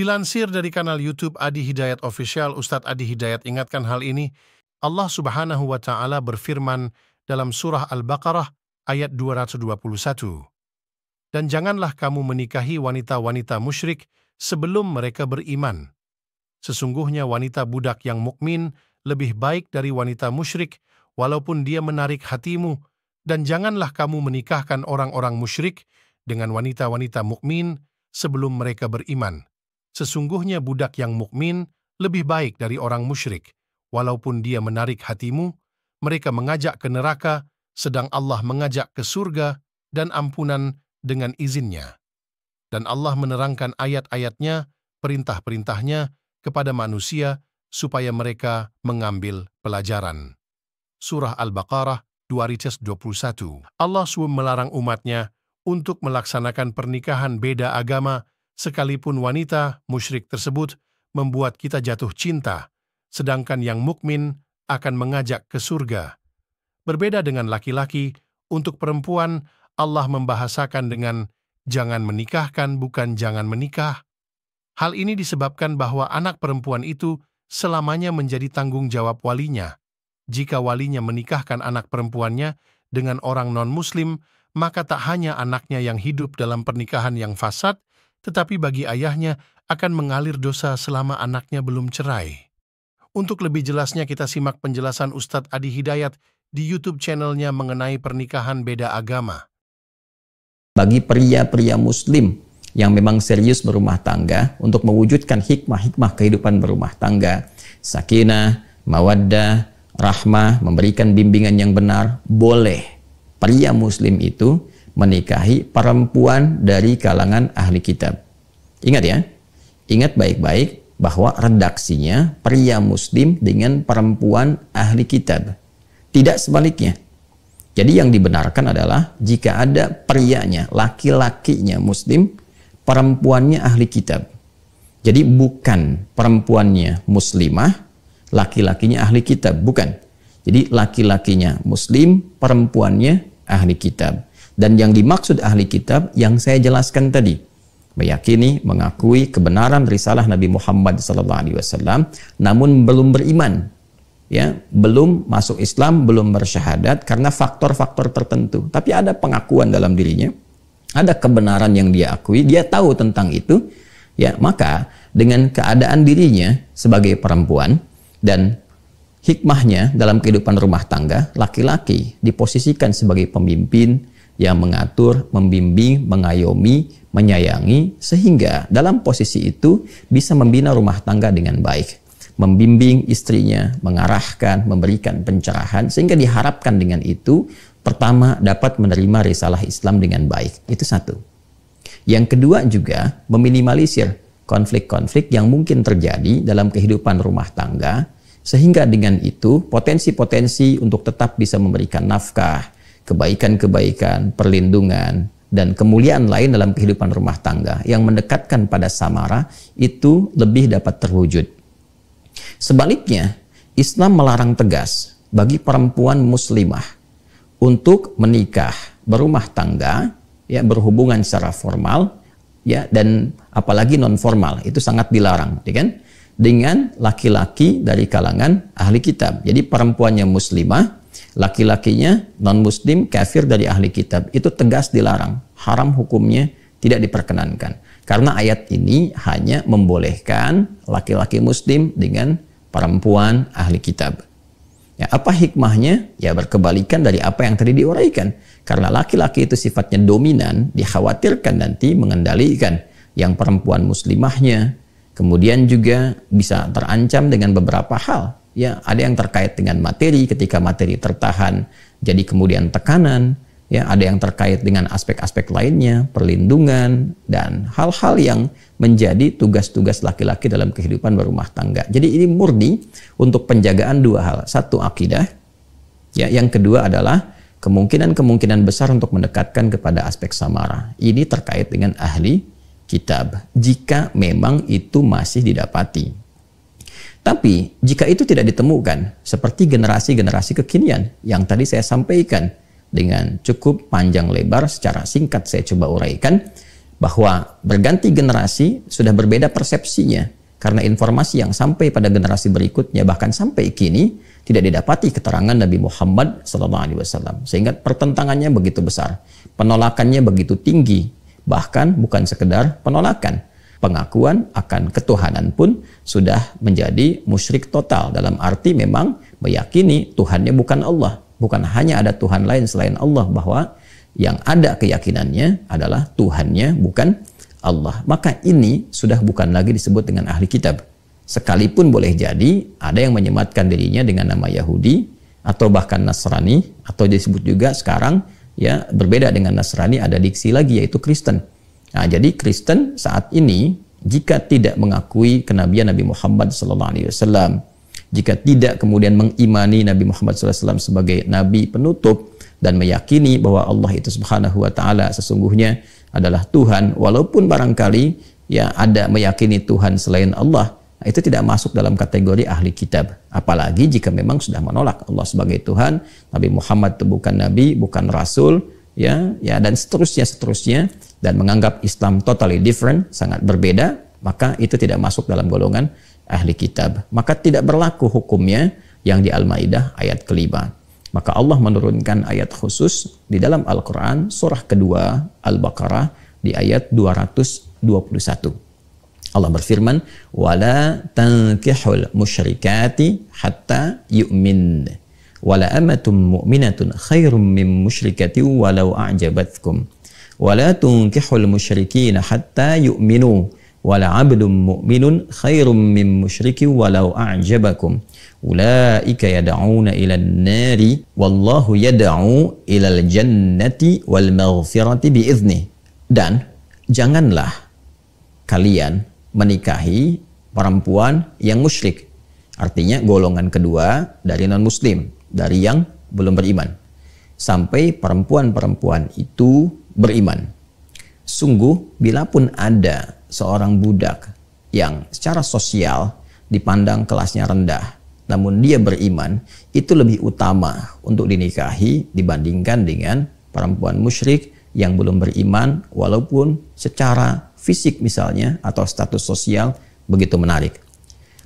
Dilansir dari kanal YouTube Adi Hidayat Official, Ustadz Adi Hidayat ingatkan hal ini. Allah Subhanahu wa Ta'ala berfirman dalam surah Al-Baqarah ayat 221. Dan janganlah kamu menikahi wanita-wanita musyrik sebelum mereka beriman. Sesungguhnya wanita budak yang mukmin lebih baik dari wanita musyrik, walaupun dia menarik hatimu. Dan janganlah kamu menikahkan orang-orang musyrik dengan wanita-wanita mukmin sebelum mereka beriman. Sesungguhnya budak yang mukmin lebih baik dari orang musyrik, walaupun dia menarik hatimu. Mereka mengajak ke neraka, sedang Allah mengajak ke surga dan ampunan dengan izinnya. Dan Allah menerangkan ayat-ayatnya, perintah-perintahnya kepada manusia supaya mereka mengambil pelajaran. Surah Al-Baqarah 221. Allah SWT melarang umatnya untuk melaksanakan pernikahan beda agama, sekalipun wanita musyrik tersebut membuat kita jatuh cinta, sedangkan yang mukmin akan mengajak ke surga. Berbeda dengan laki-laki, untuk perempuan Allah membahasakan dengan jangan menikahkan, bukan jangan menikah. Hal ini disebabkan bahwa anak perempuan itu selamanya menjadi tanggung jawab walinya. Jika walinya menikahkan anak perempuannya dengan orang non-muslim, maka tak hanya anaknya yang hidup dalam pernikahan yang fasad, tetapi bagi ayahnya akan mengalir dosa selama anaknya belum cerai. Untuk lebih jelasnya kita simak penjelasan Ustadz Adi Hidayat di YouTube channelnya mengenai pernikahan beda agama. Bagi pria-pria muslim yang memang serius berumah tangga untuk mewujudkan hikmah-hikmah kehidupan berumah tangga, sakinah, mawaddah, rahmah, memberikan bimbingan yang benar, boleh pria muslim itu menikahi perempuan dari kalangan ahli kitab. Ingat ya, ingat baik-baik bahwa redaksinya pria muslim dengan perempuan ahli kitab. Tidak sebaliknya. Jadi yang dibenarkan adalah jika ada prianya, laki-lakinya muslim, perempuannya ahli kitab. Jadi bukan perempuannya muslimah, laki-lakinya ahli kitab, bukan. Jadi laki-lakinya muslim, perempuannya ahli kitab. Dan yang dimaksud ahli kitab yang saya jelaskan tadi, meyakini, mengakui kebenaran risalah Nabi Muhammad SAW, namun belum beriman, ya, belum masuk Islam, belum bersyahadat karena faktor-faktor tertentu. Tapi ada pengakuan dalam dirinya, ada kebenaran yang dia akui, dia tahu tentang itu, ya, maka dengan keadaan dirinya sebagai perempuan dan hikmahnya dalam kehidupan rumah tangga, laki-laki diposisikan sebagai pemimpin yang mengatur, membimbing, mengayomi, menyayangi, sehingga dalam posisi itu bisa membina rumah tangga dengan baik, membimbing istrinya, mengarahkan, memberikan pencerahan, sehingga diharapkan dengan itu, pertama, dapat menerima risalah Islam dengan baik. Itu satu. Yang kedua juga, meminimalisir konflik-konflik yang mungkin terjadi dalam kehidupan rumah tangga, sehingga dengan itu potensi-potensi untuk tetap bisa memberikan nafkah, kebaikan-kebaikan, perlindungan, dan kemuliaan lain dalam kehidupan rumah tangga yang mendekatkan pada samara itu lebih dapat terwujud. Sebaliknya, Islam melarang tegas bagi perempuan muslimah untuk menikah, berumah tangga, ya, berhubungan secara formal, ya, dan apalagi non formal, itu sangat dilarang, ya kan? Dengan laki-laki dari kalangan ahli kitab. Jadi perempuannya muslimah, laki-lakinya non-muslim, kafir dari ahli kitab, itu tegas dilarang, haram hukumnya, tidak diperkenankan. Karena ayat ini hanya membolehkan laki-laki muslim dengan perempuan ahli kitab. Ya, apa hikmahnya? Ya, berkebalikan dari apa yang tadi diuraikan. Karena laki-laki itu sifatnya dominan, dikhawatirkan nanti mengendalikan yang perempuan muslimahnya. Kemudian juga bisa terancam dengan beberapa hal. Ya, ada yang terkait dengan materi, ketika materi tertahan, jadi kemudian tekanan. Ya, ada yang terkait dengan aspek-aspek lainnya, perlindungan, dan hal-hal yang menjadi tugas-tugas laki-laki dalam kehidupan berumah tangga. Jadi ini murni untuk penjagaan dua hal. Satu, akidah. Ya, yang kedua adalah kemungkinan-kemungkinan besar untuk mendekatkan kepada aspek samara. Ini terkait dengan ahli kitab, jika memang itu masih didapati. Tapi jika itu tidak ditemukan, seperti generasi-generasi kekinian yang tadi saya sampaikan dengan cukup panjang lebar, secara singkat saya coba uraikan, bahwa berganti generasi sudah berbeda persepsinya karena informasi yang sampai pada generasi berikutnya bahkan sampai kini tidak didapati keterangan Nabi Muhammad SAW, sehingga pertentangannya begitu besar, penolakannya begitu tinggi, bahkan bukan sekedar penolakan, pengakuan akan ketuhanan pun sudah menjadi musyrik total, dalam arti memang meyakini Tuhannya bukan Allah, bukan hanya ada Tuhan lain selain Allah, bahwa yang ada keyakinannya adalah Tuhannya bukan Allah. Maka ini sudah bukan lagi disebut dengan ahli kitab. Sekalipun boleh jadi ada yang menyematkan dirinya dengan nama Yahudi atau bahkan Nasrani, atau disebut juga sekarang ya berbeda dengan Nasrani, ada diksi lagi yaitu Kristen. Nah, jadi Kristen saat ini jika tidak mengakui kenabian Nabi Muhammad SAW, jika tidak kemudian mengimani Nabi Muhammad SAW sebagai nabi penutup dan meyakini bahwa Allah itu Subhanahu wa taala sesungguhnya adalah Tuhan, walaupun barangkali ya ada meyakini Tuhan selain Allah, itu tidak masuk dalam kategori ahli kitab. Apalagi jika memang sudah menolak Allah sebagai Tuhan, Nabi Muhammad itu bukan nabi, bukan rasul, ya dan seterusnya dan menganggap Islam totally different, sangat berbeda, maka itu tidak masuk dalam golongan ahli kitab. Maka tidak berlaku hukumnya yang di Al-Maidah ayat kelima. Maka Allah menurunkan ayat khusus di dalam Al-Quran surah kedua Al-Baqarah di ayat 221. Allah berfirman, "Wala tankihul musyrikati hatta yu'min. Wala amatum mu'minatun khairum min musyrikati walau a'jabatkum. Wala tunkihul musyrikina hatta yu'minu. Wala 'abdun mu'minun khairum min musyriki walau a'jabakum. Ulaika yad'una ilan nari wallahu yad'u ilal jannati wal maghfirati biiznih." Dan janganlah kalian menikahi perempuan yang musyrik, artinya golongan kedua dari non muslim, dari yang belum beriman, sampai perempuan-perempuan itu beriman. Sungguh bila pun ada seorang budak yang secara sosial dipandang kelasnya rendah, namun dia beriman, itu lebih utama untuk dinikahi dibandingkan dengan perempuan musyrik yang belum beriman, walaupun secara fisik misalnya atau status sosial begitu menarik.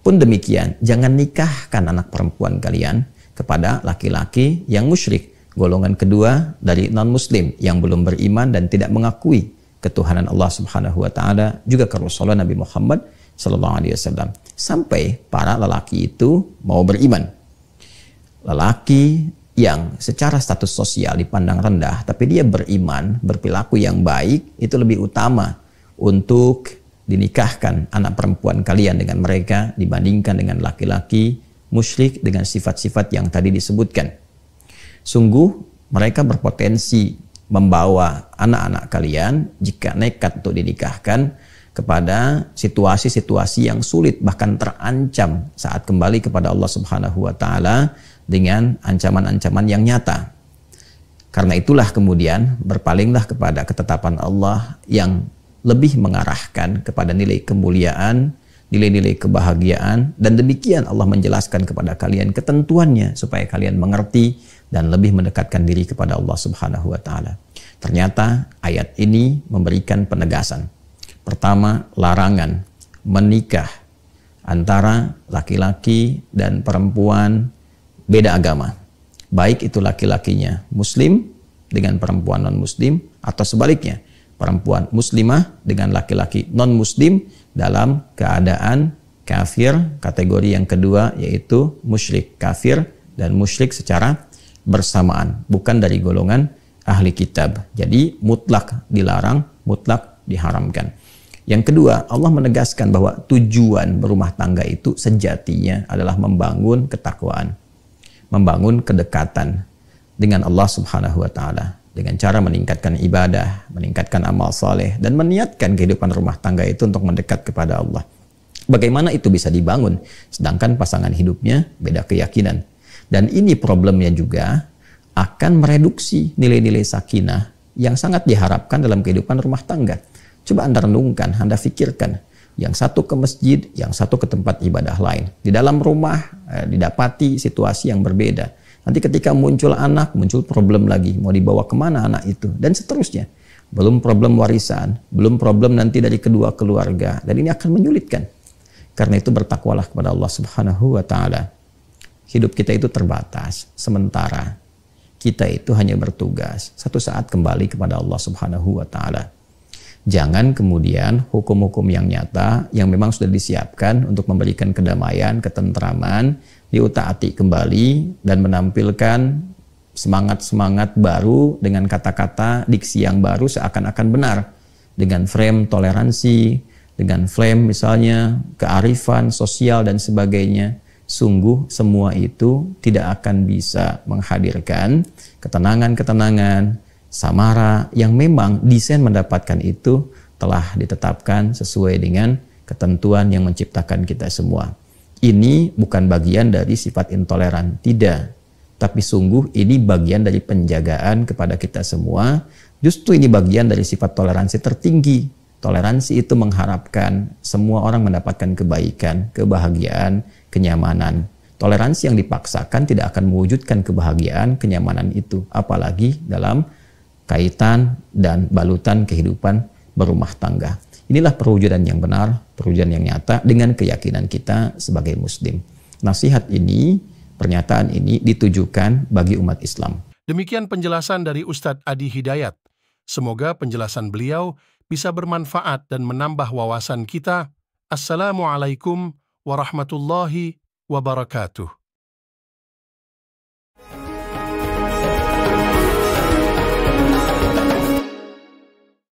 Pun demikian, jangan nikahkan anak perempuan kalian kepada laki-laki yang musyrik, golongan kedua dari non-muslim yang belum beriman dan tidak mengakui ketuhanan Allah Subhanahu wa taala, juga kerasulan Nabi Muhammad SAW, sampai para lelaki itu mau beriman. Lelaki yang secara status sosial dipandang rendah tapi dia beriman, berperilaku yang baik, itu lebih utama untuk dinikahkan anak perempuan kalian dengan mereka dibandingkan dengan laki-laki musyrik dengan sifat-sifat yang tadi disebutkan. Sungguh mereka berpotensi membawa anak-anak kalian jika nekat untuk dinikahkan kepada situasi-situasi yang sulit, bahkan terancam saat kembali kepada Allah Subhanahu wa taala dengan ancaman-ancaman yang nyata. Karena itulah kemudian berpalinglah kepada ketetapan Allah yang lebih mengarahkan kepada nilai kemuliaan, nilai-nilai kebahagiaan, dan demikian Allah menjelaskan kepada kalian ketentuannya supaya kalian mengerti dan lebih mendekatkan diri kepada Allah Subhanahu wa taala. Ternyata ayat ini memberikan penegasan. Pertama, larangan menikah antara laki-laki dan perempuan beda agama. Baik itu laki-lakinya muslim dengan perempuan non-muslim, atau sebaliknya, perempuan muslimah dengan laki-laki non-muslim dalam keadaan kafir. Kategori yang kedua yaitu musyrik, kafir dan musyrik secara bersamaan, bukan dari golongan ahli kitab. Jadi mutlak dilarang, mutlak diharamkan. Yang kedua, Allah menegaskan bahwa tujuan berumah tangga itu sejatinya adalah membangun ketakwaan, membangun kedekatan dengan Allah Subhanahu wa taala dengan cara meningkatkan ibadah, meningkatkan amal saleh, dan meniatkan kehidupan rumah tangga itu untuk mendekat kepada Allah. Bagaimana itu bisa dibangun sedangkan pasangan hidupnya beda keyakinan? Dan ini problemnya juga akan mereduksi nilai-nilai sakinah yang sangat diharapkan dalam kehidupan rumah tangga. Coba Anda renungkan, Anda pikirkan, yang satu ke masjid, yang satu ke tempat ibadah lain. Di dalam rumah didapati situasi yang berbeda. Nanti ketika muncul anak, muncul problem lagi. Mau dibawa kemana anak itu? Dan seterusnya. belum problem warisan, belum problem nanti dari kedua keluarga, dan ini akan menyulitkan. Karena itu bertakwalah kepada Allah Subhanahu wa Ta'ala. Hidup kita itu terbatas, sementara. Kita itu hanya bertugas, satu saat kembali kepada Allah Subhanahu wa Ta'ala. Jangan kemudian hukum-hukum yang nyata yang memang sudah disiapkan untuk memberikan kedamaian, ketentraman, diutaati kembali dan menampilkan semangat-semangat baru dengan kata-kata diksi yang baru seakan-akan benar, dengan frame toleransi, dengan frame misalnya kearifan sosial dan sebagainya. Sungguh semua itu tidak akan bisa menghadirkan ketenangan-ketenangan, samara yang memang desain mendapatkan itu telah ditetapkan sesuai dengan ketentuan yang menciptakan kita semua. Ini bukan bagian dari sifat intoleran, tidak. Tapi sungguh ini bagian dari penjagaan kepada kita semua. Justru ini bagian dari sifat toleransi tertinggi. Toleransi itu mengharapkan semua orang mendapatkan kebaikan, kebahagiaan, kenyamanan. Toleransi yang dipaksakan tidak akan mewujudkan kebahagiaan, kenyamanan itu. Apalagi dalam kaitan dan balutan kehidupan berumah tangga. Inilah perwujudan yang benar, perwujudan yang nyata dengan keyakinan kita sebagai Muslim. Nasihat ini, pernyataan ini ditujukan bagi umat Islam. Demikian penjelasan dari Ustadz Adi Hidayat. Semoga penjelasan beliau bisa bermanfaat dan menambah wawasan kita. Assalamualaikum warahmatullahi wabarakatuh.